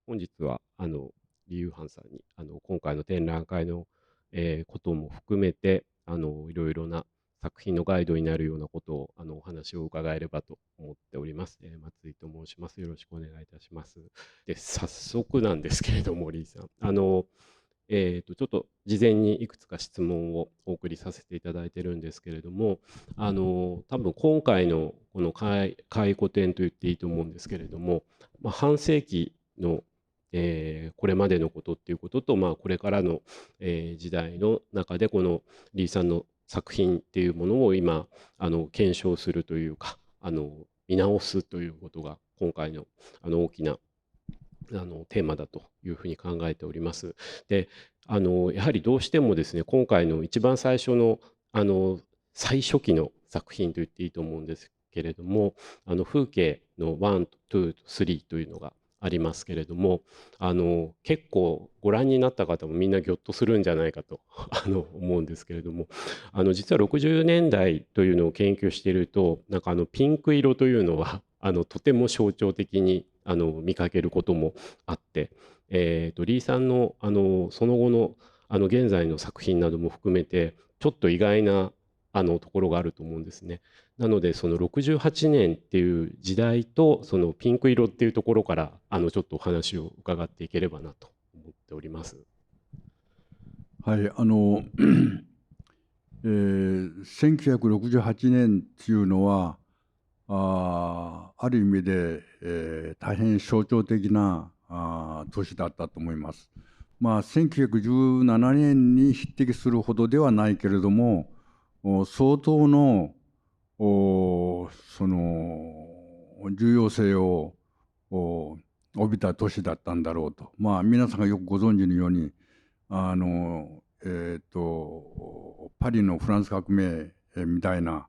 本日はリ・ユーハンさんに今回の展覧会の、ことも含めていろいろな作品のガイドになるようなことをお話を伺えればと思っております。松井と申します。よろしくお願いいたします。で、早速なんですけれども、リーさん、ちょっと事前にいくつか質問をお送りさせていただいてるんですけれども、多分今回のこの回顧展と言っていいと思うんですけれども、半世紀のこれまでのことっていうことと、これからの、時代の中でこのリーさんの作品っていうものを今検証するというか見直すということが今回の大きなテーマだというふうに考えております。でやはりどうしてもですね今回の一番最初の最初期の作品と言っていいと思うんですけれども風景の1、2、3というのがありますけれども結構ご覧になった方もみんなぎょっとするんじゃないかと思うんですけれども実は60年代というのを研究しているとなんかピンク色というのはとても象徴的に見かけることもあって、リーさんのその後の現在の作品なども含めてちょっと意外なところがあると思うんですね。なのでその68年っていう時代とそのピンク色っていうところからちょっとお話を伺っていければなと思っております。はい、1968年っていうのは、ある意味で、大変象徴的な年だったと思います。1917年に匹敵するほどではないけれども、相当のその重要性を帯びた年だったんだろうと。皆さんがよくご存知のように、パリのフランス革命みたいな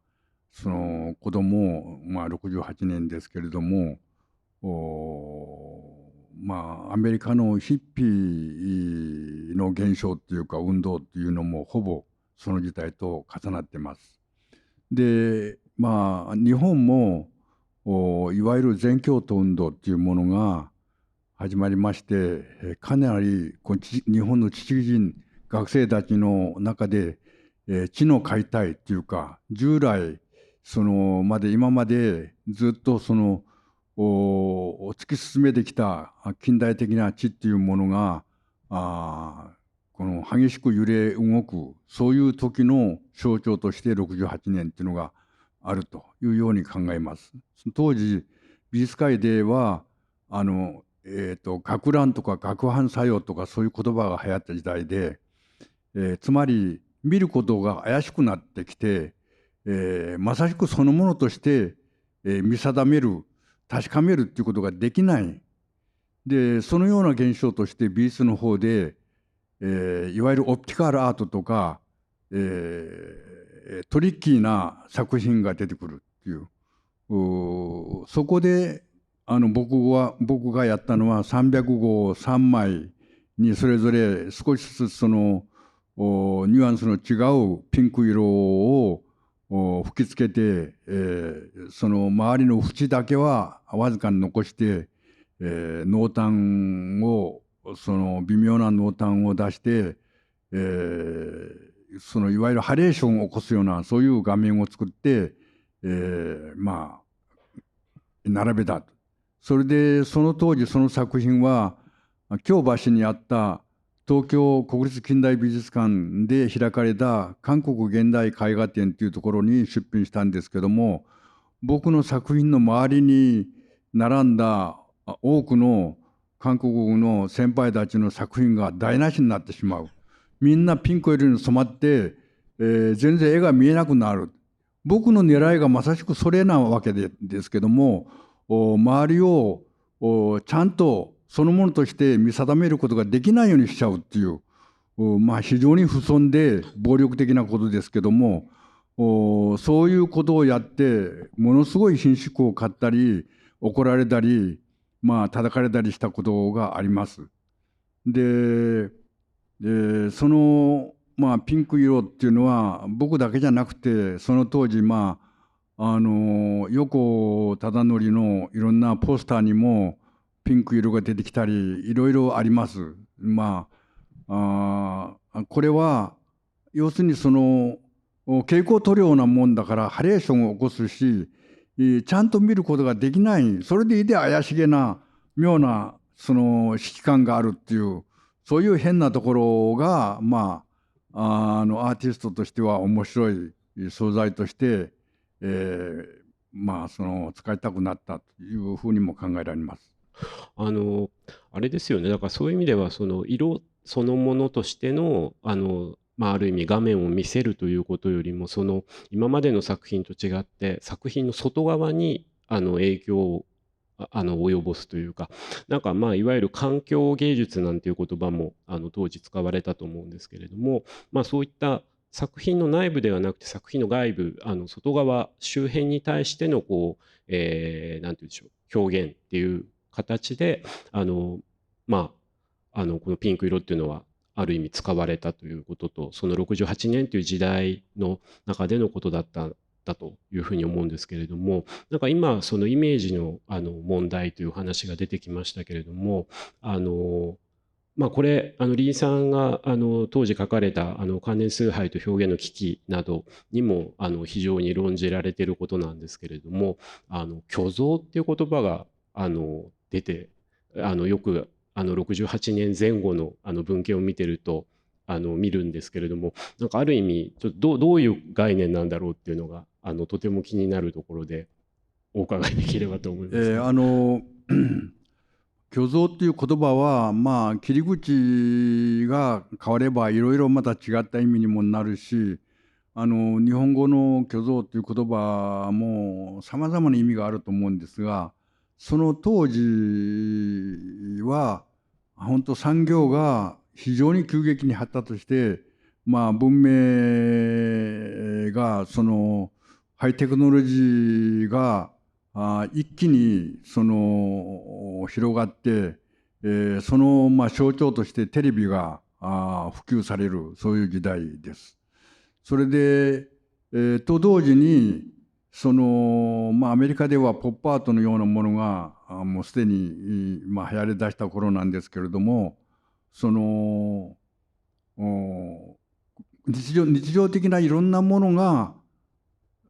その子供も、68年ですけれども、アメリカのヒッピーの現象っていうか運動っていうのもほぼその時代と重なってます。で、日本もいわゆる全共闘運動っていうものが始まりまして、かなり日本の知識人学生たちの中で、知の解体っていうか従来今までずっと突き進めてきた近代的な知っていうものがこの激しく揺れ動くそういう時の象徴として68年っていうのがあるというように考えます。当時美術界では学ランとか学範作用とかそういう言葉が流行った時代で、つまり見ることが怪しくなってきて、まさしくそのものとして、見定める確かめるっていうことができない。でそのような現象として美術の方で、いわゆるオプティカルアートとか、トリッキーな作品が出てくるっていうそこで僕がやったのは300号3枚にそれぞれ少しずつニュアンスの違うピンク色を吹きつけて、その周りの縁だけはわずかに残して、濃淡をその微妙な濃淡を出して、そのいわゆるハレーションを起こすようなそういう画面を作って、並べた。それでその当時その作品は京橋にあった東京国立近代美術館で開かれた韓国現代絵画展というところに出品したんですけども、僕の作品の周りに並んだ多くの韓国の先輩たちの作品が台無しになってしまう。みんなピンク色に染まって、全然絵が見えなくなる。僕の狙いがまさしくそれなわけですけども、周りをちゃんとそのものとして見定めることができないようにしちゃうっていう、非常に不遜で暴力的なことですけども、そういうことをやってものすごい顰蹙を買ったり怒られたり叩かれたりしたことがあります。でピンク色っていうのは僕だけじゃなくてその当時横忠則のいろんなポスターにもピンク色が出てきたりいろいろあります。これは要するにその蛍光塗料なもんだからハレーションを起こすし、ちゃんと見ることができない、それでいて怪しげな妙なその指揮感があるっていう、そういう変なところがアーティストとしては面白い素材として、その使いたくなったというふうにも考えられます。あの、あれですよね。だからそういう意味では、その色そのものとしての、ある意味画面を見せるということよりも、その今までの作品と違って、作品の外側に影響を及ぼすというか、なんかいわゆる環境芸術なんていう言葉も当時使われたと思うんですけれども、そういった作品の内部ではなくて作品の外部、外側周辺に対してのこう、なんて言うんでしょう、表現っていう形でこのピンク色っていうのはある意味使われたということと、その68年という時代の中でのことだというふうに思うんですけれども、なんか今そのイメージの問題という話が出てきましたけれども、これリーさんが当時書かれた関連崇拝と表現の危機などにも非常に論じられていることなんですけれども、虚像っていう言葉が出てよく68年前後の文献を見てると見るんですけれども、なんかある意味ちょっとどういう概念なんだろうっていうのがとても気になるところでお伺いできればと思いますけど。虚像っていう言葉は切り口が変わればいろいろまた違った意味にもなるし、日本語の虚像っていう言葉もさまざまな意味があると思うんですが、その当時は本当産業が非常に急激に発達して、文明がそのハイテクノロジーが一気にその広がって、その象徴としてテレビが普及される、そういう時代です。それで、と同時にその、アメリカではポップアートのようなものがもうすでに、流行りだした頃なんですけれども、その日常的ないろんなものが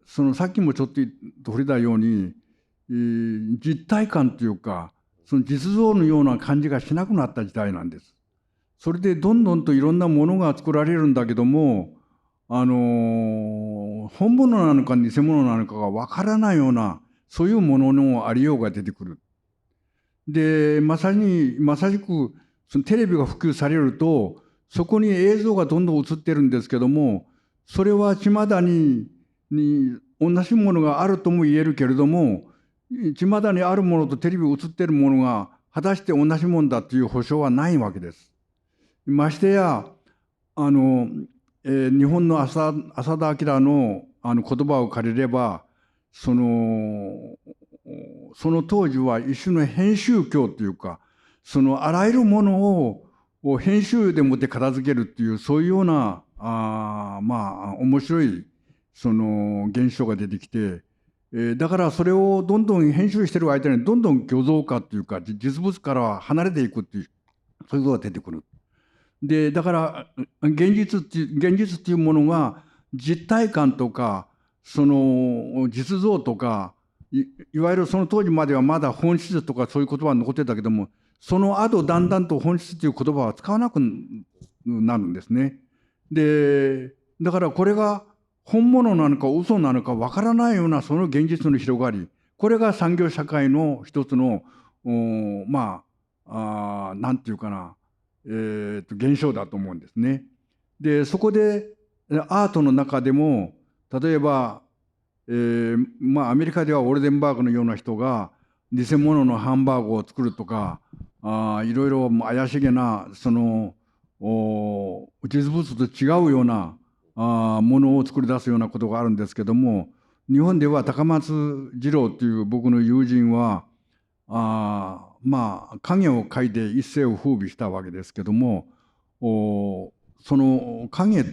そのさっきもちょっと触れたように、実体感というかその実像のような感じがしなくなった時代なんです。それでどんどんといろんなものが作られるんだけども、本物なのか偽物なのかがわからないようなそういうもののありようが出てくる。でまさしくそのテレビが普及されるとそこに映像がどんどん映ってるんですけども、それは巷に同じものがあるとも言えるけれども、巷にあるものとテレビ映ってるものが果たして同じものだという保証はないわけです。ましてや日本の浅田明の言葉を借りれば、その当時は一種の編集教というか、そのあらゆるものを編集でもって片付けるっていう、そういうような面白いその現象が出てきて、だからそれをどんどん編集してる間にどんどん虚像化というか実物から離れていくっていう、そういうことが出てくる。でだから現実っていうものが実体感とかその実像とかいわゆるその当時まではまだ本質とかそういう言葉が残ってたけども、その後だんだんと本質という言葉は使わなくなるんですね。でだからこれが本物なのか嘘なのかわからないようなその現実の広がり、これが産業社会の一つのなんていうかな、現象だと思うんですね。でそこでアートの中でも例えば、アメリカではオルデンバーグのような人が偽物のハンバーグを作るとか、いろいろ怪しげなその実物と違うようなものを作り出すようなことがあるんですけども、日本では高松次郎という僕の友人は影を描いて一世を風靡したわけですけども、その影っ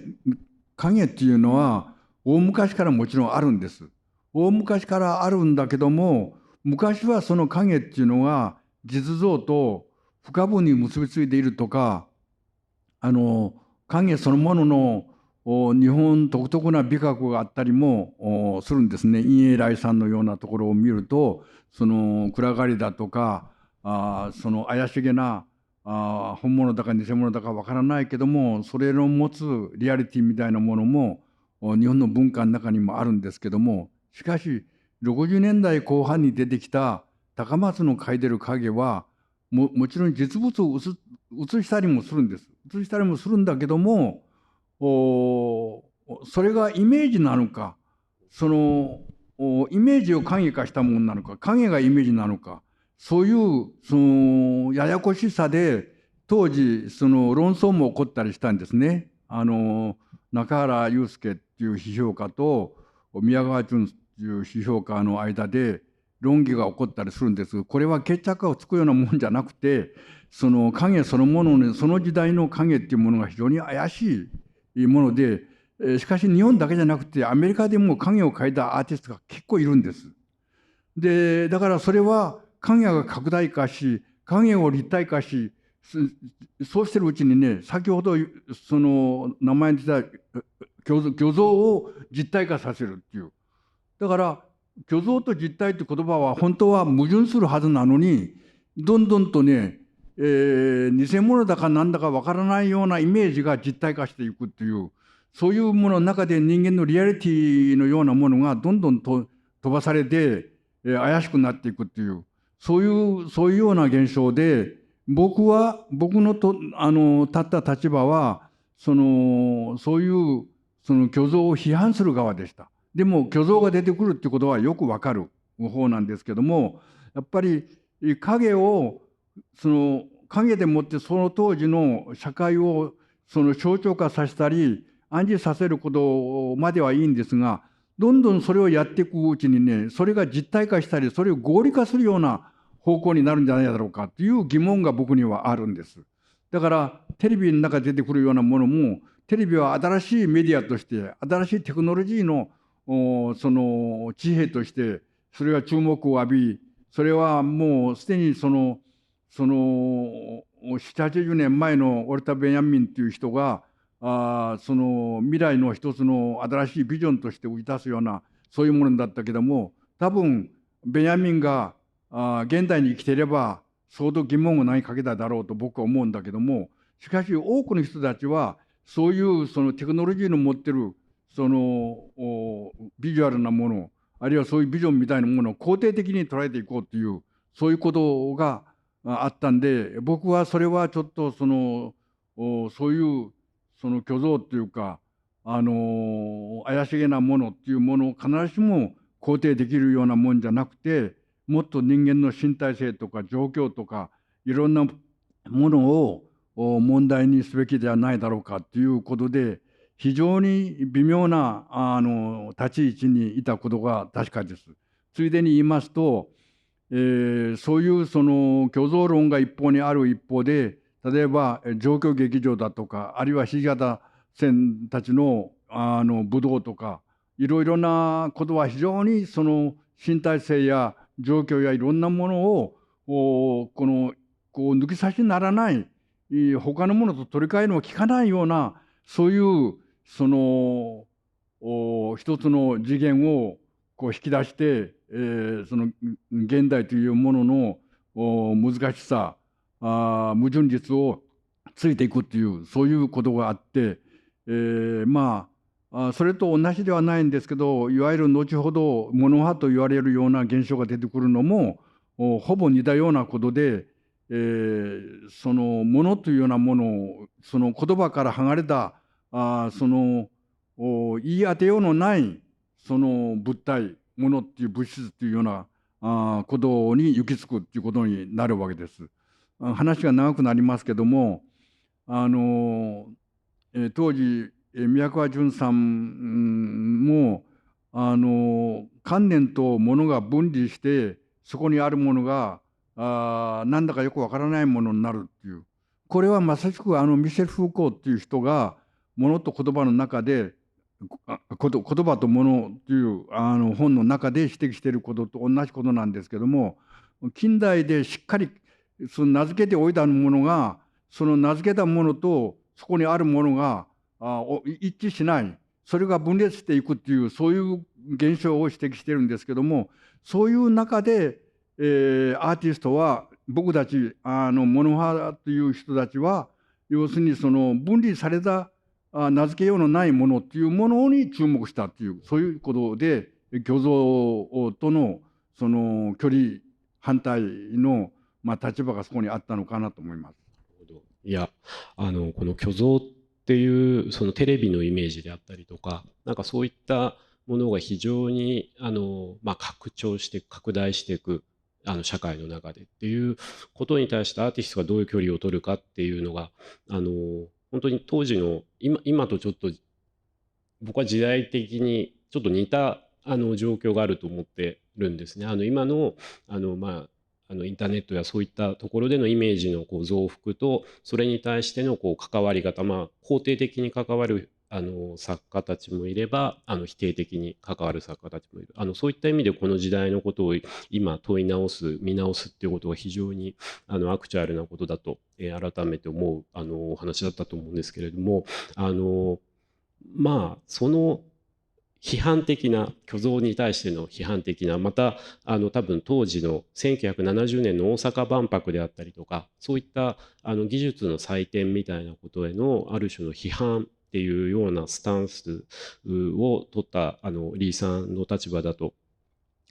ていうのは大昔からもちろんあるんです。大昔からあるんだけども、昔はその影っていうのが実像と不可分に結びついているとか、影そのものの日本独特な美学があったりもするんですね。陰影来さんのようなところを見ると、その暗がりだとか、その怪しげな本物だか偽物だかわからないけども、それの持つリアリティみたいなものも日本の文化の中にもあるんですけども、しかし60年代後半に出てきた高松の描いてる影はもちろん実物を写したりもするんです。写したりもするんだけども、それがイメージなのか、そのイメージを影化したものなのか、影がイメージなのか、そういうそのややこしさで当時その論争も起こったりしたんですね。中原祐介っていう批評家と宮川淳っていう批評家の間で論議が起こったりするんです。これは決着をつくようなもんじゃなくて、その影そのものに、その時代の影っていうものが非常に怪しいもので、しかし日本だけじゃなくてアメリカでも影を描いたアーティストが結構いるんです。で、だからそれは影が拡大化し、影を立体化し、そうしてるうちにね、先ほどその名前に出た虚像を実体化させるっていう。だから虚像と実体って言葉は本当は矛盾するはずなのに、どんどんとね、偽物だかなんだかわからないようなイメージが実体化していくっていう、そういうものの中で人間のリアリティのようなものがどんどんと飛ばされて、怪しくなっていくっていう、そういうような現象で、僕の立った立場は、そういうその虚像を批判する側でした。でも虚像が出てくるっていうことはよくわかる方なんですけども、やっぱり影をその影でもってその当時の社会をその象徴化させたり暗示させることまではいいんですが、どんどんそれをやっていくうちにね、それが実体化したり、それを合理化するような方向になるんじゃないだろうかという疑問が僕にはあるんです。だからテレビの中で出てくるようなものも、テレビは新しいメディアとして、新しいテクノロジーのその地平として、それが注目を浴び、それはもうすでに7、80年前のオルタ・ベンヤミンという人が、その未来の一つの新しいビジョンとして浮き出すような、そういうものだったけども、多分ベンヤミンが現代に生きていれば、相当疑問を投げかけただろうと僕は思うんだけども、しかし多くの人たちは、そういうそのテクノロジーの持ってるそのビジュアルなもの、あるいはそういうビジョンみたいなものを肯定的に捉えていこうという、そういうことがあったんで、僕はそれはちょっとそういうその虚像っていうか、怪しげなものっていうものを必ずしも肯定できるようなもんじゃなくて、もっと人間の身体性とか状況とかいろんなものを問題にすべきではないだろうかということで、非常に微妙な立ち位置にいたことが確かです。ついでに言いますと、そういうその虚像論が一方にある一方で、例えば状況劇場だとか、あるいは土方線たちの武道とか、いろいろなことは非常にその身体性や状況やいろんなものをこう抜き差しにならない、他のものと取り替えの効かないような、そういうその一つの次元をこう引き出して、その現代というものの難しさ、矛盾実をついていくっていう、そういうことがあって、まあそれと同じではないんですけど、いわゆる後ほどモノ派と言われるような現象が出てくるのもほぼ似たようなことで、そのものというようなものをその言葉から剥がれたその言い当てようのないその物体ものっていう物質っていうようなことに行き着くっていうことになるわけです。話が長くなりますけども、当時宮川淳さんも観念と物が分離してそこにあるものがなんだかよくわからないものになるっていう、これはまさしくミシェル・フーコーっていう人が物と言葉の中で言葉と物という本の中で指摘していることと同じことなんですけども、近代でしっかりその名付けておいたものが、その名付けたものとそこにあるものが一致しない、それが分裂していくっていう、そういう現象を指摘してるんですけども、そういう中で、アーティストは、僕たちモノ派という人たちは、要するにその分離された名付けようのないものっていうものに注目したっていう、そういうことで虚像とのその距離反対の、立場がそこにあったのかなと思います。いや、この虚像っていうそのテレビのイメージであったりとか、なんかそういったものが非常に拡張して拡大していく社会の中でっていうことに対してアーティストがどういう距離を取るかっていうのが本当に当時の今とちょっと僕は時代的にちょっと似た状況があると思ってるんですね。今のインターネットやそういったところでのイメージの増幅とそれに対しての関わり方、肯定的に関わる作家たちもいれば否定的に関わる作家たちもいる。そういった意味でこの時代のことを今問い直す見直すっていうことが非常にアクチュアルなことだと、改めて思うお話だったと思うんですけれども、その批判的な虚像に対しての批判的な、また多分当時の1970年の大阪万博であったりとか、そういった技術の祭典みたいなことへのある種の批判っていうようなスタンスを取ったリーさんの立場だと、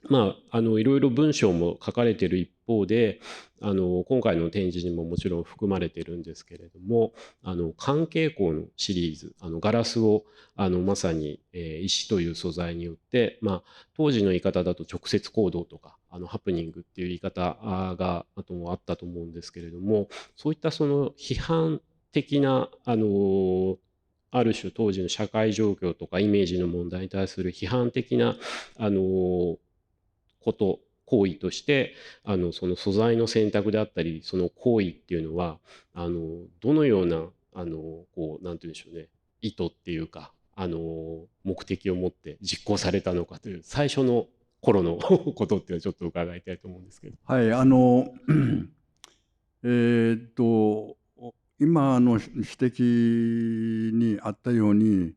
いろいろ文章も書かれている一方で今回の展示にももちろん含まれているんですけれども、関係項のシリーズガラスをまさに、石という素材によって、当時の言い方だと直接行動とかハプニングっていう言い方があったと思うんですけれども、そういったその批判的なある種当時の社会状況とかイメージの問題に対する批判的なあの行為としてその素材の選択であったりその行為っていうのはどのようななんて言うんでしょうね、意図っていうか目的を持って実行されたのかという最初の頃のことっていうのはちょっと伺いたいと思うんですけど。はい、えーっと、今指摘にあったように、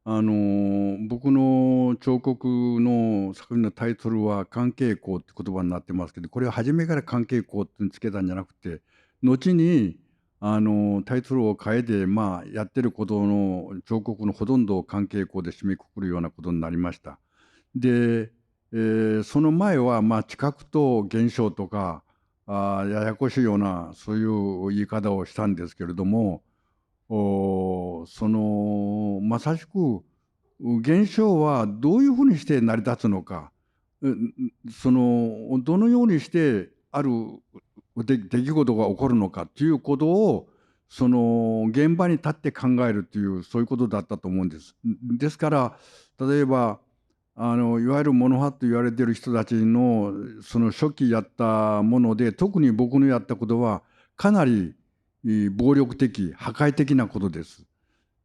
僕の彫刻の作品のタイトルは関係項って言葉になってますけど、これは初めから関係項ってつけたんじゃなくて、後にタイトルを変えて、やってることの彫刻のほとんどを関係項で締めくくるようなことになりました。で、その前は知覚と現象とかややこしいようなそういう言い方をしたんですけれども、まさしく現象はどういうふうにして成り立つのか、どのようにしてある出来事が起こるのかということを現場に立って考えるというそういうことだったと思うんです。ですから例えばいわゆるモノ派と言われている人たちのその初期やったもので、特に僕のやったことはかなり暴力的破壊的なことです。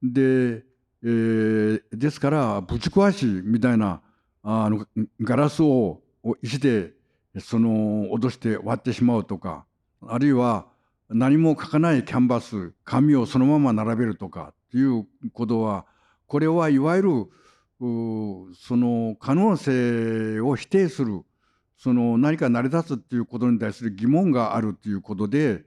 で、ですからぶち壊しみたいなガラスを石で脅して割ってしまうとか、あるいは何も書かないキャンバス紙をそのまま並べるとかっていうことは、これはいわゆるその可能性を否定する、何か成り立つっていうことに対する疑問があるっていうことで、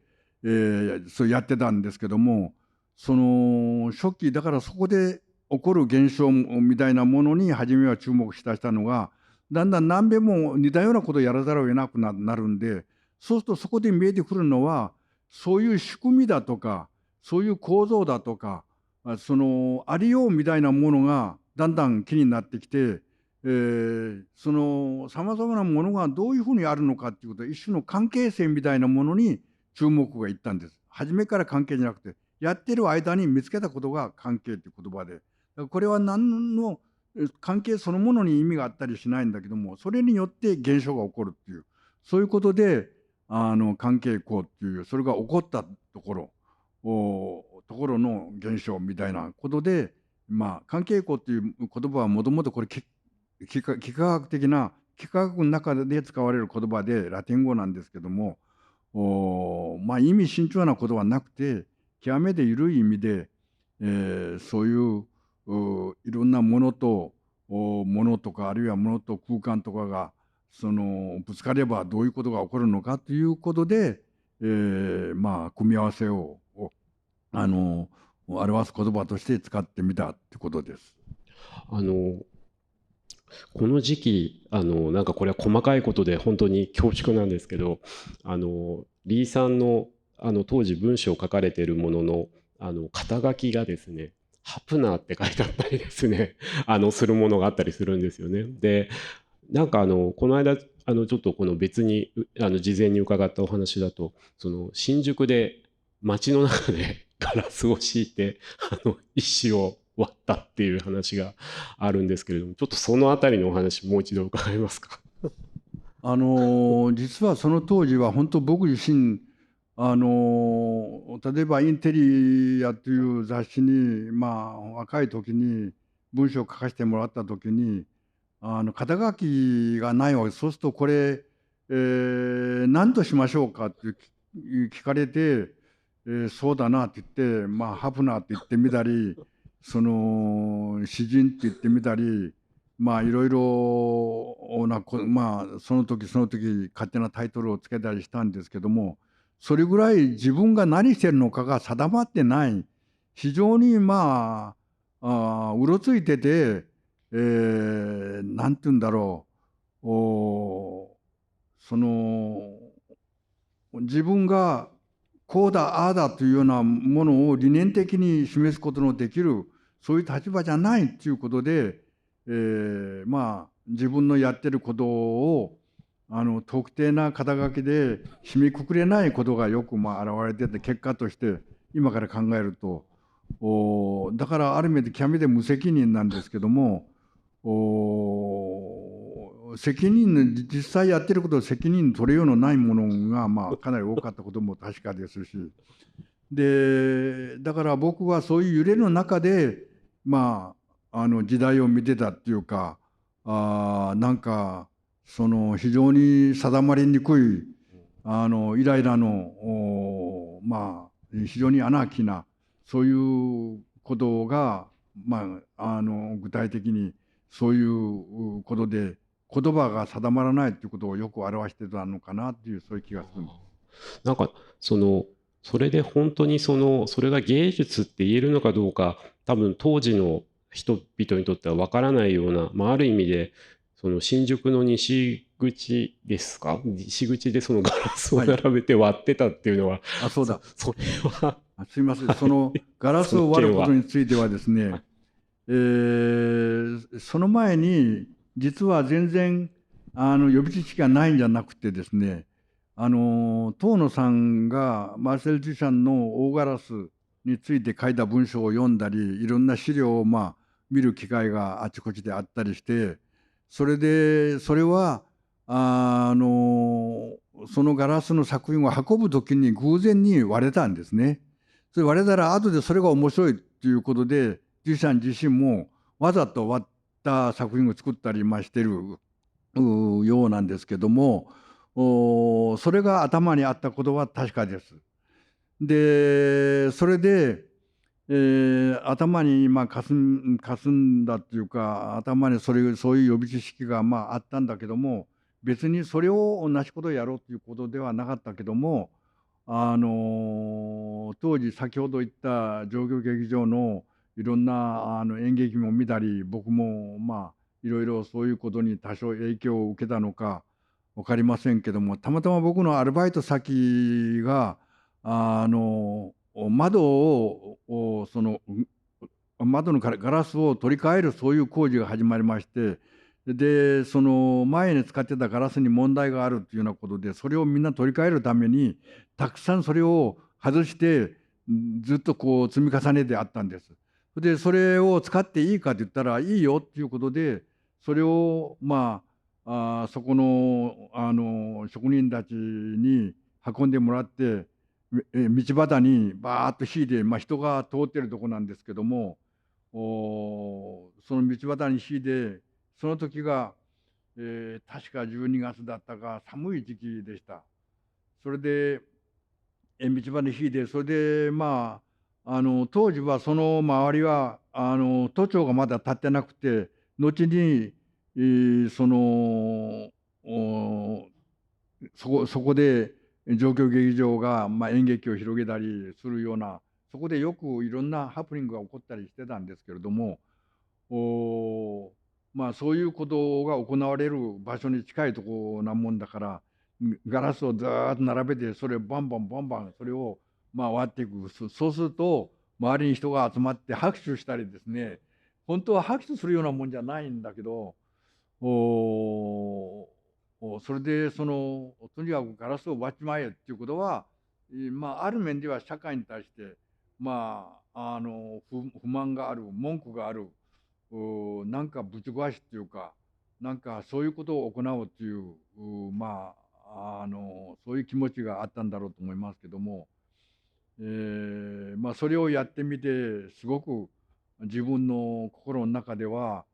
そうやってたんですけども、初期だからそこで起こる現象みたいなものに初めは注目したのが、だんだん何べも似たようなことをやらざるを得なくなるんで、そうするとそこで見えてくるのはそういう仕組みだとかそういう構造だとかありようみたいなものがだんだん気になってきて、さまざまなものがどういうふうにあるのかっていうこと、一種の関係性みたいなものに注目がいったんです。初めから関係じゃなくて、やってる間に見つけたことが関係っていう言葉で、これは何の関係そのものに意味があったりしないんだけども、それによって現象が起こるっていう、そういうことで関係項っていう、それが起こったところの現象みたいなことで、関係項っていう言葉はもともとこれ幾何学的な幾何学の中で使われる言葉でラテン語なんですけども、まあ、意味慎重なことはなくて、極めて緩い意味で、そういういろんなものとものとか、あるいはものと空間とかがぶつかればどういうことが起こるのかということで、まあ、組み合わせをあの表す言葉として使ってみたってことです。あのこの時期、なんかこれは細かいことで本当に恐縮なんですけど、リーさんの、当時文章を書かれているものの、肩書きがですね、ハプナーって書いてあったりですね、するものがあったりするんですよね。で、なんかこの間、ちょっとこの別に、事前に伺ったお話だと、新宿で街の中でガラスを敷いて、石を割ったっていう話があるんですけれども、ちょっとそのあたりのお話、もう一度伺えますか。実はその当時は本当僕自身例えばインテリアという雑誌にまあ若い時に文章を書かせてもらった時に肩書きがないわけです。そうするとこれ、何としましょうかって聞かれて、そうだなって言って、まあ、ハプナーって言ってみたり、詩人って言ってみたり、まあいろいろまあその時その時勝手なタイトルをつけたりしたんですけども、それぐらい自分が何してるのかが定まってない、非常にまうろついてて、なんて言うんだろう、自分がこうだああだというようなものを理念的に示すことのできるそういう立場じゃないということで、まあ自分のやってることを特定な肩書きで締めくくれないことがよくまあ現れてて、結果として今から考えるとだからある意味で極めて無責任なんですけども、責任の実際やってることを責任取れようのないものがまあかなり多かったことも確かですし、でだから僕はそういう揺れの中でまあ時代を見てたっていうか、なんか非常に定まりにくいイライラのまあ非常にアナーキーなそういうことがまあ具体的にそういうことで言葉が定まらないということをよく表してたのかなっていうそういう気がするんです。なんかそれで本当にそれが芸術って言えるのかどうか、多分当時の人々にとってはわからないような、まあ、ある意味で新宿の西口ですか、西口でそのガラスをはい。並べて割ってたっていうのは、あ、そうだ。それは、すいません。はい、ガラそのスを割ること件は。についてはですね、はい。その前に、実は全然予備知識がないんじゃなくてですね、東野さんがマルセル・デュシャンの大ガラスについて書いた文章を読んだり、いろんな資料をまあ見る機会があちこちであったりして、それで、それは、そのガラスの作品を運ぶときに偶然に割れたんですね。それ割れたら後でそれが面白いということで、デュシャン自身もわざと割った作品を作ったりしてるようなんですけども、それが頭にあったことは確かです。で、それで、頭にまあかすんだっていうか、頭にそういう予備知識がまああったんだけども、別にそれを同じことをやろうということではなかったけども、当時先ほど言った状況劇場のいろんな演劇も見たり、僕もまあいろいろそういうことに多少影響を受けたのか分かりませんけども、たまたま僕のアルバイト先が窓を窓のガラスを取り替えるそういう工事が始まりまして、でその前に使ってたガラスに問題があるというようなことで、それをみんな取り替えるためにたくさんそれを外してずっとこう積み重ねてあったんです。でそれを使っていいかと言ったらいいよということで、それをまあそこの職人たちに運んでもらって、道端にバーッと引いて、まあ、人が通ってるとこなんですけども、その道端に引いて、その時が、確か12月だったか寒い時期でした。それで道場に引いて、それで当時はその周りは都庁がまだ建ってなくて、後に、そのそこで状況劇場が、演劇を広げたりするような、そこでよくいろんなハプニングが起こったりしてたんですけれども、そういうことが行われる場所に近いところなもんだから、ガラスをずーっと並べて、それをバンバンバンバン、それを割っていく。そうすると、周りに人が集まって拍手したりですね、本当は拍手するようなもんじゃないんだけど、それでとにかくガラスを割っちまえっていうことは、ある面では社会に対して、不満がある、文句がある、なんかぶち壊しっていうか、なんかそういうことを行おうっていう、そういう気持ちがあったんだろうと思いますけども、それをやってみて、すごく自分の心の中では、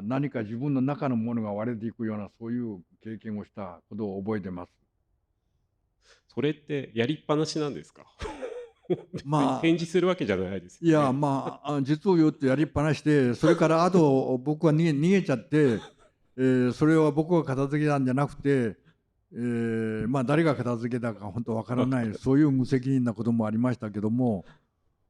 何か自分の中のものが割れていくような、そういう経験をしたことを覚えてます。それってやりっぱなしなんですか？別に展まあ、示するわけじゃないですいや、よね。実を言うとやりっぱなしで、それからあと僕は逃げちゃって、それは僕が片付けたんじゃなくて、誰が片付けたか本当わからない、そういう無責任なこともありましたけども、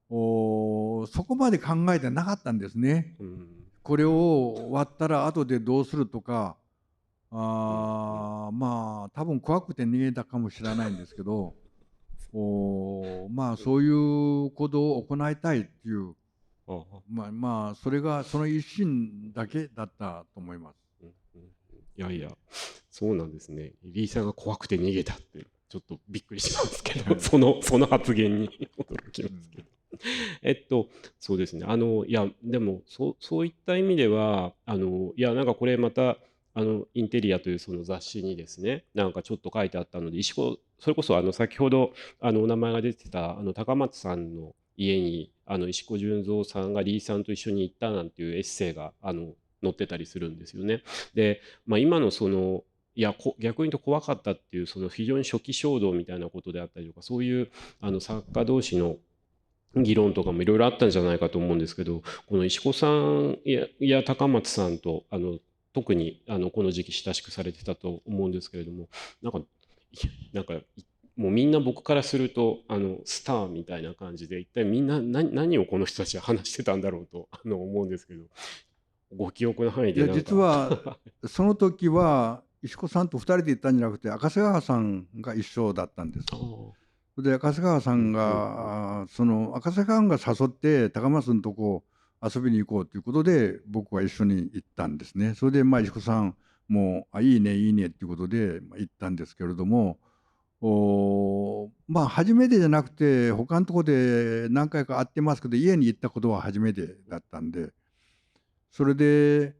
そこまで考えてなかったんですね。うん。これを割ったら後でどうするとか、うんうん。多分怖くて逃げたかもしれないんですけど、うん。そういうことを行いたいっていう、ああ、それがその一心だけだったと思います。うんうんうん。いやいや、そうなんですね。リーさんが怖くて逃げたって、ちょっとびっくりしますけど、その発言に驚きまうん、すけど。えっと、そうですね。いや、でも、そういった意味では、いや、なんかこれまた、インテリアというその雑誌にですね、なんかちょっと書いてあったので、それこそ先ほど、お名前が出てた、高松さんの家に、石子純三さんがリーさんと一緒に行ったなんていうエッセイが、載ってたりするんですよね。で、今のいや、逆に言うと怖かったっていう、その非常に初期衝動みたいなことであったりとか、そういう作家同士の議論とかもいろいろあったんじゃないかと思うんですけど、この石子さんや高松さんと特にこの時期親しくされてたと思うんですけれども、なんか、なんかもうみんな僕からするとスターみたいな感じで、一体みんな何をこの人たちは話してたんだろうと思うんですけど、ご記憶の範囲いや、でなんか。実はその時は石子さんと2人で行ったんじゃなくて、赤瀬川さんが一緒だったんです。ああ、で、赤瀬川さんうんうんうん。が、その赤瀬川が誘って高松のとこ遊びに行こうということで、僕は一緒に行ったんですね。それで石子さんもいいねいいねっていうことで行ったんですけれども、初めてじゃなくて他のとこで何回か会ってますけど、家に行ったことは初めてだったんで、それで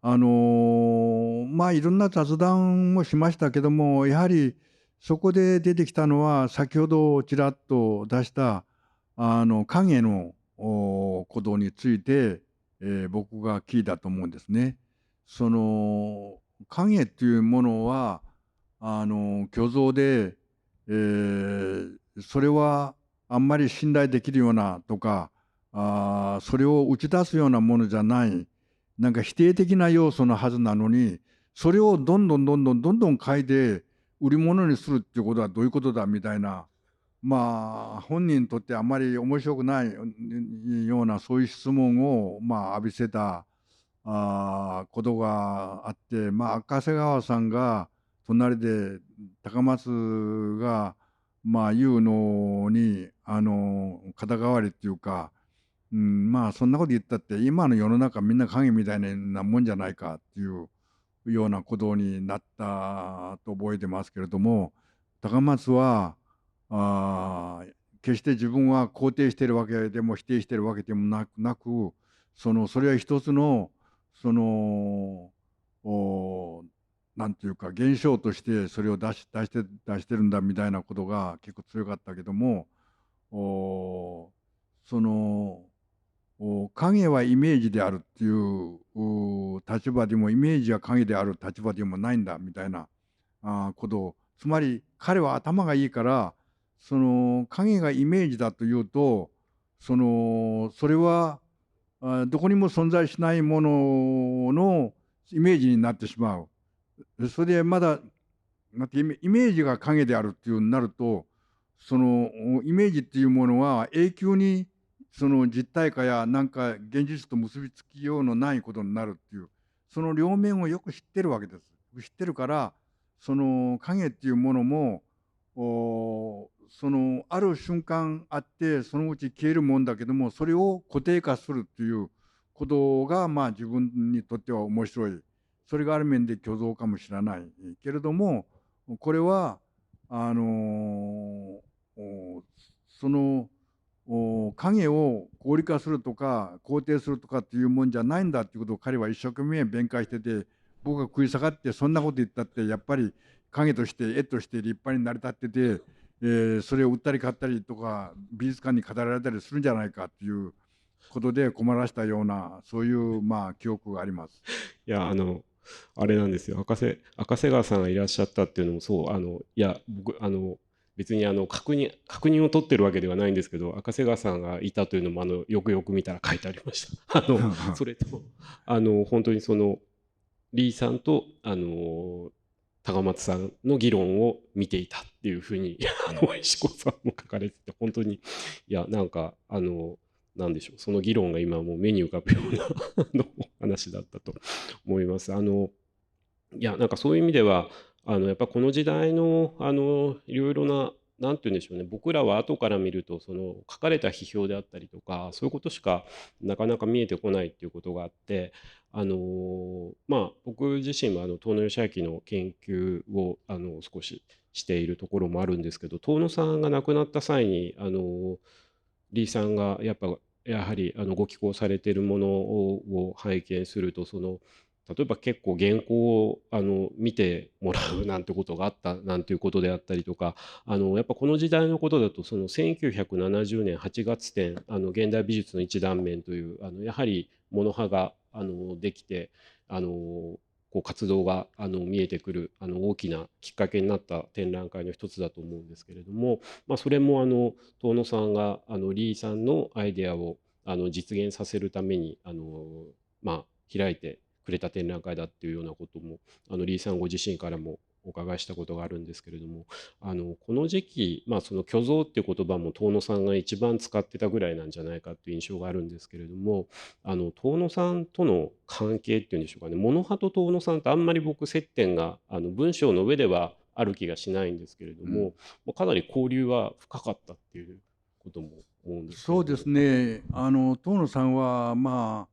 いろんな雑談もしましたけども、やはりそこで出てきたのは、先ほどちらっと出した、影のことについて、僕が聞いたと思うんですね。その影っていうものは、虚像で、それはあんまり信頼できるようなとか、それを打ち出すようなものじゃない、なんか否定的な要素のはずなのに、それをどんどんどんどんどんどん変えて売り物にするっていうことはどういうことだみたいな、本人にとってあまり面白くないようなそういう質問を浴びせたことがあって、赤瀬川さんが隣で高松が言うのに肩代わりっていうか、そんなこと言ったって今の世の中みんな影みたいなもんじゃないかっていうようなことになったと覚えてますけれども、高松はあー決して自分は肯定しているわけでも否定しているわけでもなく、それは一つのそのおなんていうか現象としてそれを出してるんだみたいなことが結構強かったけども、おその影はイメージであるっていう立場でも、イメージは影である立場でもないんだみたいなことをつまり彼は頭がいいから、その影がイメージだというと、それはどこにも存在しないもののイメージになってしまう。それでまだなんてイメージが影であるっていうになると、そのイメージっていうものは永久にその実体化やなんか現実と結びつきようのないことになるっていう、その両面をよく知ってるわけです。知ってるから、その影っていうものもそのある瞬間あってそのうち消えるもんだけども、それを固定化するっていうことがまあ自分にとっては面白い。それがある面で虚像かもしれないけれども、これはあのおその影を合理化するとか肯定するとかっていうもんじゃないんだっていうことを彼は一生懸命弁解してて、僕が食い下がってそんなこと言ったってやっぱり影として絵として立派に成り立ってて、それを売ったり買ったりとか美術館に飾られたりするんじゃないかっていうことで困らしたようなそういうまあ記憶があります。いや、あれなんですよ。赤瀬川さんがいらっしゃったっていうのもそう、いや、僕、別に確認を取ってるわけではないんですけど、赤瀬川さんがいたというのも、よくよく見たら書いてありました。それと、本当にリーさんと、高松さんの議論を見ていたっていうふうに、石子さんも書かれてて、本当に、いや、なんか、なんでしょう、その議論が今もう目に浮かぶような話だったと思います。いや、なんかそういう意味では、やっぱこの時代の、いろいろな、なんて言うんでしょうね、僕らは後から見ると、書かれた批評であったりとか、そういうことしかなかなか見えてこないっていうことがあって、まあ、僕自身も遠野義明の研究を少ししているところもあるんですけど、遠野さんが亡くなった際に、リーさんがやはりご寄稿されているものを拝見すると、例えば結構原稿を見てもらうなんてことがあったなんていうことであったりとか、やっぱこの時代のことだと1970年8月展現代美術の一断面というやはりモノ派ができてこう活動が見えてくる大きなきっかけになった展覧会の一つだと思うんですけれども、まあ、それも遠野さんがリーさんのアイデアを実現させるためにまあ、開いてくれた展覧会だっていうようなこともリーさんご自身からもお伺いしたことがあるんですけれども、この時期、まあ、その虚像っていう言葉も遠野さんが一番使ってたぐらいなんじゃないかっていう印象があるんですけれども、遠野さんとの関係っていうんでしょうかね、モノ派と遠野さんってあんまり僕接点が文章の上ではある気がしないんですけれども、かなり交流は深かったっていうことも思うんですけれども。そうですね。遠野さんは、ま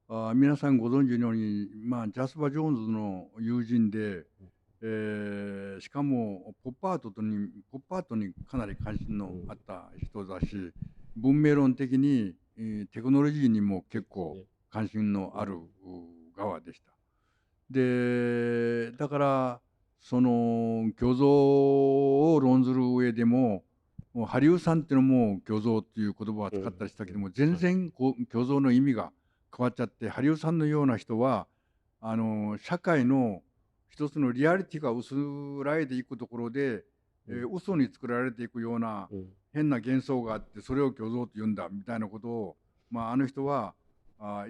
あ、皆さんご存知のように、まあ、ジャスバ・ジョーンズの友人で、しかもポップアートにかなり関心のあった人だし、文明論的に、テクノロジーにも結構ね関心のある側でした。で、だから、その虚像を論ずる上でも、もうハリウさんっていうのも虚像っていう言葉を使ったりしたけども、全然こう虚像の意味が変わっちゃって、ハリウさんのような人は社会の一つのリアリティが薄らいでいくところで、嘘に作られていくような変な幻想があって、それを虚像と言うんだみたいなことを、まあ、あの人は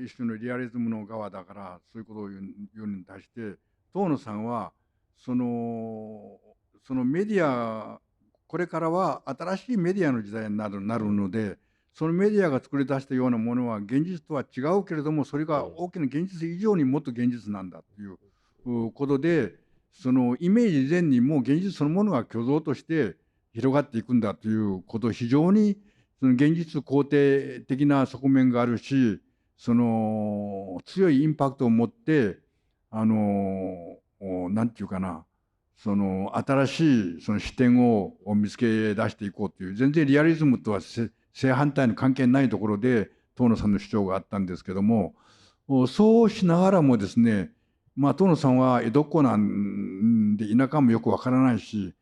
一種のリアリズムの側だからそういうことを言うのに対して、遠野さんはそのメディア、これからは新しいメディアの時代になるので、そのメディアが作り出したようなものは現実とは違うけれども、それが大きな現実以上にもっと現実なんだということで、そのイメージ前にもう現実そのものが虚像として広がっていくんだということを、非常にその現実肯定的な側面があるし、その強いインパクトを持ってなんていうかな、その新しいその視点を見つけ出していこうという、全然リアリズムとは正反対の関係ないところで遠野さんの主張があったんですけども、そうしながらもですね、まあ、遠野さんは江戸っ子なんで田舎もよくわからないし、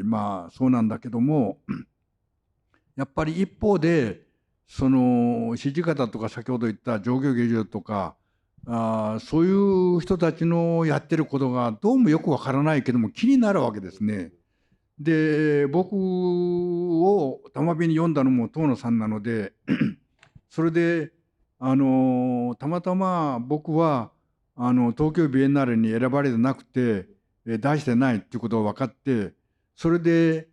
まあそうなんだけども、やっぱり一方でその土方とか先ほど言った状況芸術とかそういう人たちのやってることがどうもよくわからないけども気になるわけですね。で、僕を玉火に読んだのも遠野さんなので、それで、たまたま僕は東京ビエンナーレに選ばれてなくて、出してないっていうことが分かって、それで、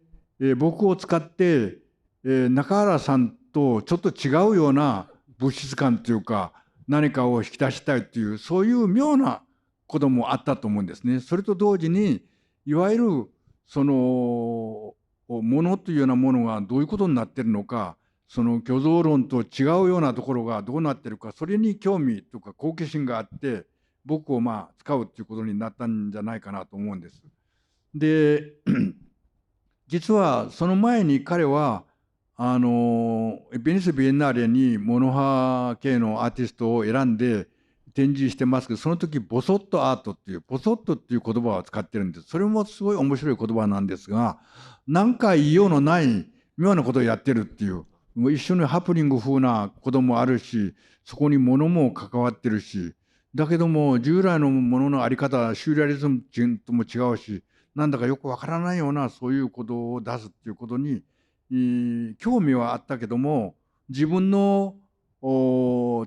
僕を使って、中原さんとちょっと違うような物質感というか、何かを引き出したいっていう、そういう妙なこともあったと思うんですね。それと同時に、いわゆるそのものというようなものがどういうことになっているのか、その虚像論と違うようなところがどうなっているか、それに興味とか好奇心があって僕を使うということになったんじゃないかなと思うんです。で実はその前に彼はベニス・ビエンナーレにモノハ系のアーティストを選んで展示してますけど、その時ボソットアートっていうボソットっていう言葉を使ってるんです。それもすごい面白い言葉なんですが、何か言いようのない妙なことをやってるっていう、もう一緒にハプニング風なこともあるし、そこに物も関わってるし、だけども従来のもののあり方、シューレアリズムとも違うし、なんだかよくわからないようなそういうことを出すっていうことに興味はあったけども、自分の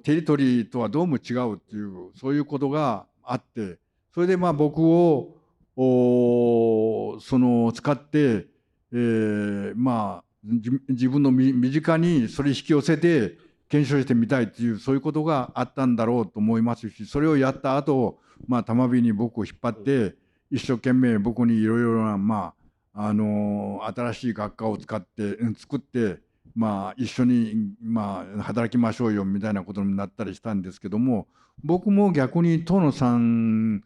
テリトリーとはどうも違うっていうそういうことがあって、それで僕をその使って、自分の身近にそれ引き寄せて検証してみたいっていうそういうことがあったんだろうと思いますし、それをやった後、玉火に僕を引っ張って一生懸命僕にいろいろな新しい学科を作って、一緒に、働きましょうよみたいなことになったりしたんですけども、僕も逆に遠野さん、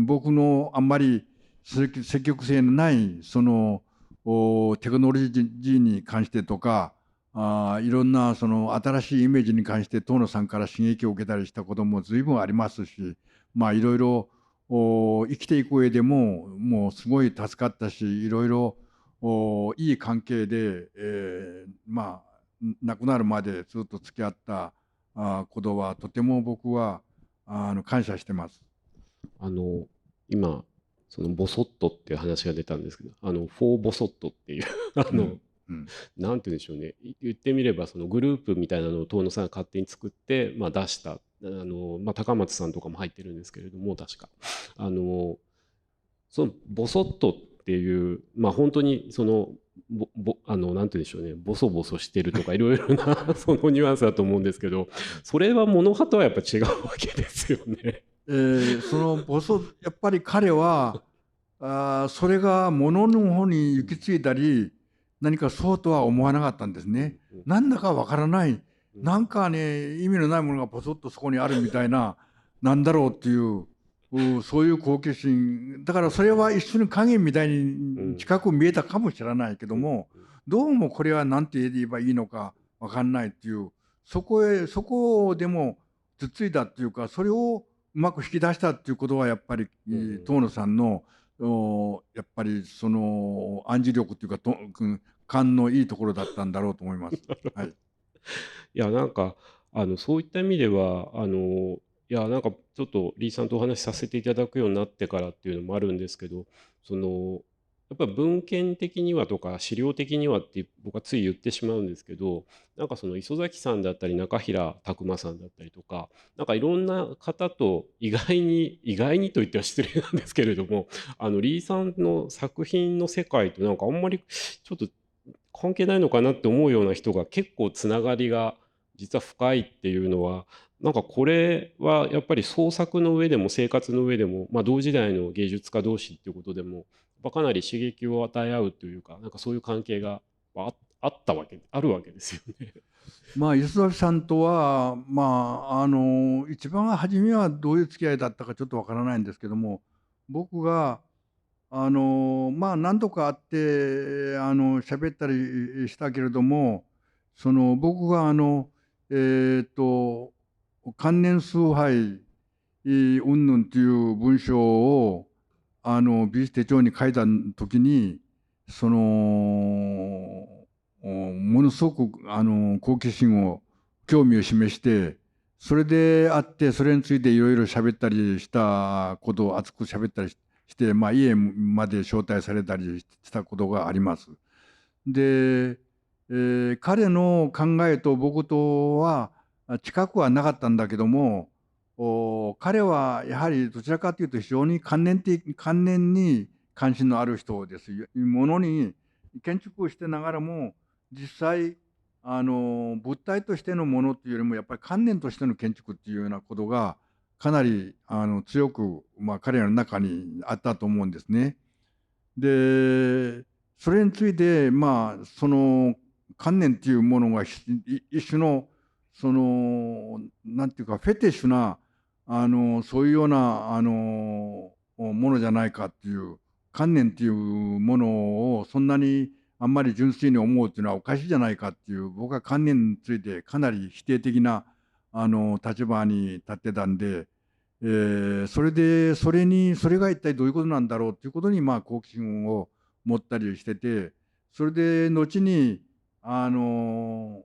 僕のあんまり積極性のないそのテクノロジーに関してとか、いろんなその新しいイメージに関して遠野さんから刺激を受けたりしたことも随分ありますし、いろいろ生きていく上でももうすごい助かったし、いろいろいい関係で、亡くなるまでずっと付き合ったことはとても僕は感謝してます。あの今そのボソットっていう話が出たんですけど、フォーボソットっていううんうん、なんて言うんでしょうね、言ってみればそのグループみたいなのを遠野さんが勝手に作って、出した高松さんとかも入ってるんですけれども、確かあのそのボソットっていう、本当にそのなんて言うんでしょうね、ボソボソしてるとかいろいろなそのニュアンスだと思うんですけど、それは物派とはやっぱ違うわけですよね。そのやっぱり彼はそれが物の方に行き着いたり何かそうとは思わなかったんですね。なんだかわからない、なんかね意味のないものがポソッとそこにあるみたいな、なんだろうっていうそういう好奇心だから、それは一緒に影みたいに近く見えたかもしれないけども、どうもこれは何て言えばいいのかわかんないっていう、そこでもつっついたっていうか、それをうまく引き出したっていうことはやっぱり遠野さんのやっぱりその暗示力っていうか勘のいいところだったんだろうと思います。はい。いや、なんか、そういった意味では、いや、なんか、ちょっと、リーさんとお話しさせていただくようになってからっていうのもあるんですけど、やっぱ文献的にはとか、資料的にはって僕はつい言ってしまうんですけど、なんかその磯崎さんだったり、中平拓磨さんだったりとか、なんかいろんな方と意外にと言っては失礼なんですけれども、リーさんの作品の世界となんかあんまりちょっと関係ないのかなって思うような人が結構つながりが実は深いっていうのは、なんかこれはやっぱり創作の上でも生活の上でも、同時代の芸術家同士っていうことでもかなり刺激を与え合うというか、なんかそういう関係があるわけですよね。磯崎さんとは一番初めはどういう付き合いだったかちょっとわからないんですけども、僕が何度か会って喋ったりしたけれども、その僕が観念崇拝云々っていう文章を美術手帳に書いた時に、そのものすごく好奇心を興味を示して、それであって、それについていろいろ喋ったりしたことを熱く喋ったりして、家まで招待されたりしたことがあります。で、彼の考えと僕とは近くはなかったんだけども、彼はやはりどちらかというと非常に観念に関心のある人です。ものに建築をしてながらも、実際物体としてのものっていうよりもやっぱり観念としての建築っていうようなことがかなり強く、彼らの中にあったと思うんですね。で、それについて、その観念っていうものが一種の、なんていうか、フェティッシュな、そういうような、ものじゃないかっていう、観念っていうものをそんなにあんまり純粋に思うっていうのはおかしいじゃないかっていう、僕は観念についてかなり否定的な、立場に立ってたんで、それで、それが一体どういうことなんだろうということに、好奇心を持ったりしてて、それで後に、71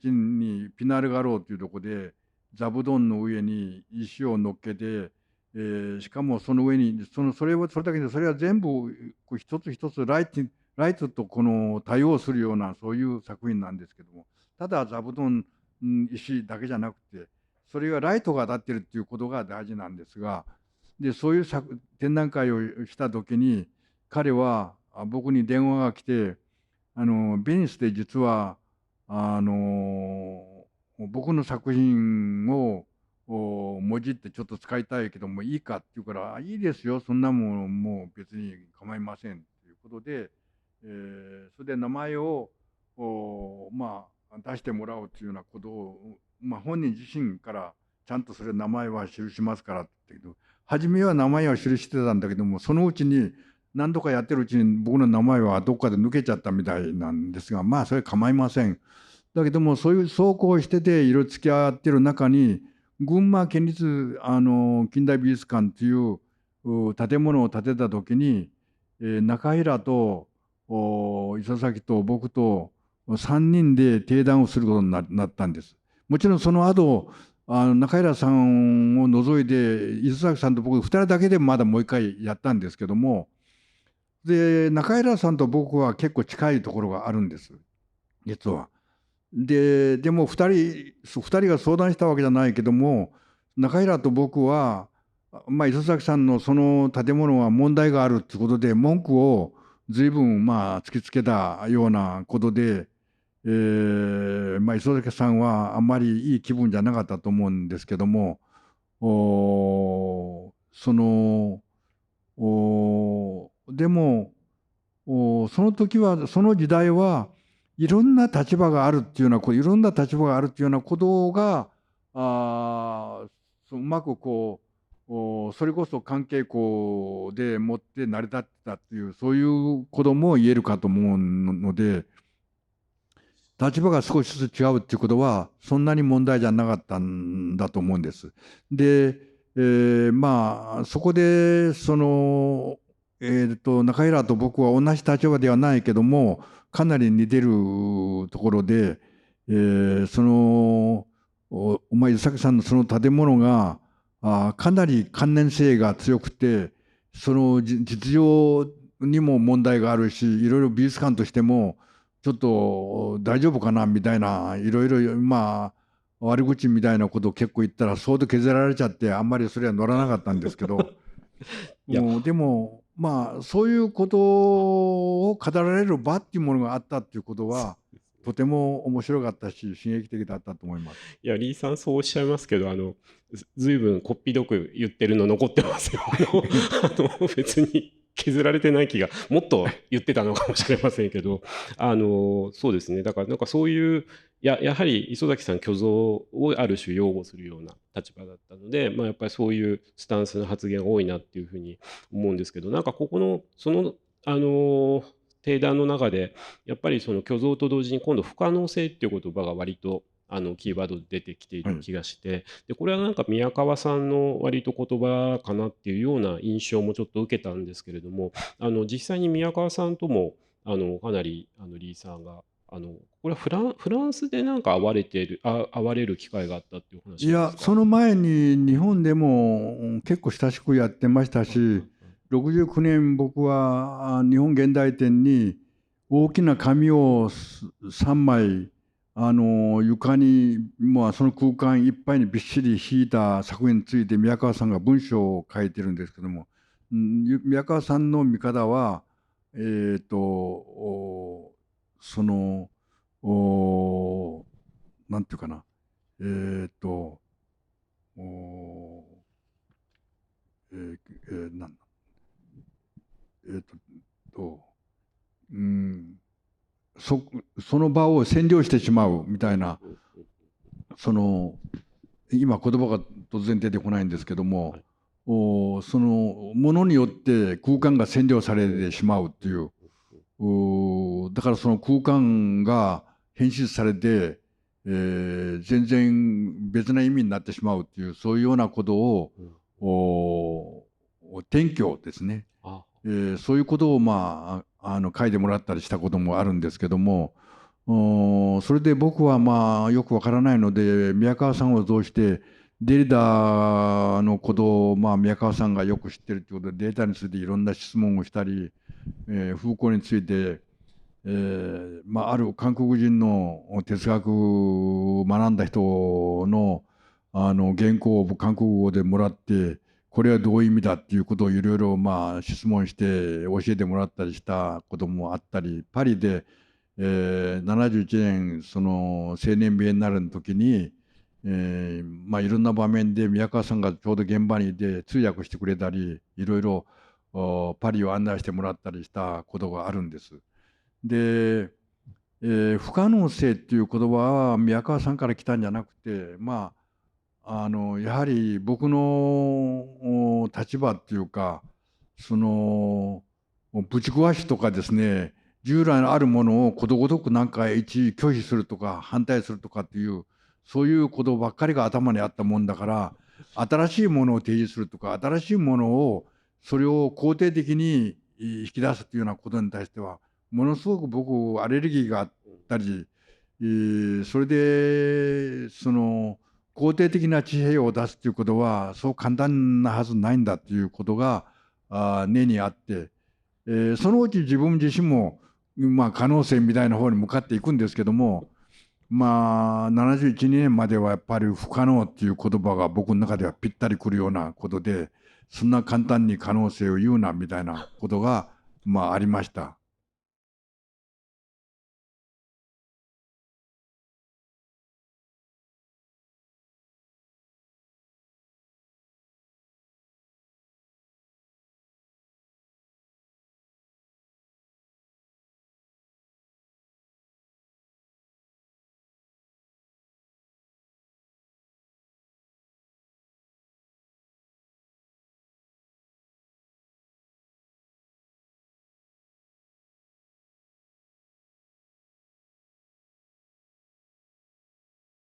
年にピナールガローというところで、座布団の上に石を乗っけて、しかもその上に、それだけで、それは全部、こう一つ一つライトとこの対応するような、そういう作品なんですけども、ただ座布団、石だけじゃなくて、それがライトが当たってるっていうことが大事なんですが、で、そういう展覧会をした時に、彼は僕に電話が来て、ベニスで実は、僕の作品をもじってちょっと使いたいけどもいいかって言うから、いいですよ、そんなもんもう別に構いませんということで、それで名前を出してもらおうというようなことを、本人自身からちゃんとそれ名前は記しますからって言ったけど、初めは名前は記してたんだけども、そのうちに何度かやってるうちに僕の名前はどっかで抜けちゃったみたいなんですが、それ構いません。だけども、そういう走行してていろいろ付き合ってる中に、群馬県立近代美術館という建物を建てた時に、中平と磯崎と僕と3人で定談をすることになったんです。もちろんその後中平さんを除いて磯崎さんと僕2人だけでまだもう一回やったんですけども、で中平さんと僕は結構近いところがあるんです実は。でも2人が相談したわけじゃないけども、中平と僕は、磯崎さんのその建物は問題があるってことで文句を随分突きつけたようなことで、磯崎さんはあんまりいい気分じゃなかったと思うんですけども、でもその時はその時代はいろんな立場があるっていうようないろんな立場があるっていうようなことがうまくそれこそ関係校でもって成り立ってたっていうそういうことも言えるかと思うので、立場が少しずつ違うっていうことはそんなに問題じゃなかったんだと思うんです。で、そこで中平と僕は同じ立場ではないけどもかなり似てるところで、伊崎さんのその建物がかなり関連性が強くて、その実情にも問題があるし、いろいろ美術館としてもちょっと大丈夫かなみたいないろいろ悪口みたいなことを結構言ったら相当削られちゃってあんまりそれは乗らなかったんですけどいや、でもそういうことを語られる場っていうものがあったっていうことはとても面白かったし刺激的だったと思います。いや、リーさんそうおっしゃいますけど、ずいぶんこっぴどく言ってるの残ってますよ。別に削られてない気が、もっと言ってたのかもしれませんけど、そうですね。だからなんかそういう、やはり磯崎さん虚像をある種擁護するような立場だったので、やっぱりそういうスタンスの発言が多いなっていうふうに思うんですけど、なんかここの、あの、定談の中で、やっぱりその虚像と同時に今度不可能性っていう言葉が割とキーワードで出てきている気がして、でこれはなんか宮川さんの割と言葉かなっていうような印象もちょっと受けたんですけれども、実際に宮川さんともかなりリーさんがこれはフランスでなんか会われる機会があったっていういや、話なんですか？その前に日本でも結構親しくやってましたうんうんし、69年僕は日本現代展に大きな紙を3枚床に、まあ、その空間いっぱいにびっしり敷いた作品について宮川さんが文章を書いてるんですけども、宮川さんの見方はそのなんていうかなえーっとおえーえーなんえーっととうんそその場を占領してしまうみたいな、その今言葉が突然出てこないんですけども、はい。そのものによって空間が占領されてしまうっていう、だからその空間が変質されて、全然別な意味になってしまうっていう、そういうようなことをうん。転居ですね、あ、そういうことを書いてもらったりしたこともあるんですけども、それで僕はよくわからないので宮川さんを通してデリダのことを宮川さんがよく知ってるということでデータについていろんな質問をしたり、フーコーについて、ある韓国人の哲学を学んだ人の原稿を韓国語でもらって、これはどういう意味だっていうことをいろいろ質問して教えてもらったりしたこともあったり、パリで、71年その青年ビエンナーレの時に、いろんな場面で宮川さんがちょうど現場にいて通訳してくれたり、いろいろパリを案内してもらったりしたことがあるんです。で、不可能性っていう言葉は宮川さんから来たんじゃなくて、やはり僕の立場っていうか、そのぶち壊しとかですね、従来のあるものをことごとくなんか一時拒否するとか反対するとかっていう、そういうことばっかりが頭にあったもんだから、新しいものを提示するとか新しいものをそれを肯定的に引き出すというようなことに対してはものすごく僕アレルギーがあったり、それでその肯定的な地平を出すということはそう簡単なはずないんだということが根にあって、そのうち自分自身も、可能性みたいな方に向かっていくんですけども、71、2年まではやっぱり不可能っていう言葉が僕の中ではぴったりくるようなことで、そんな簡単に可能性を言うなみたいなことがありました。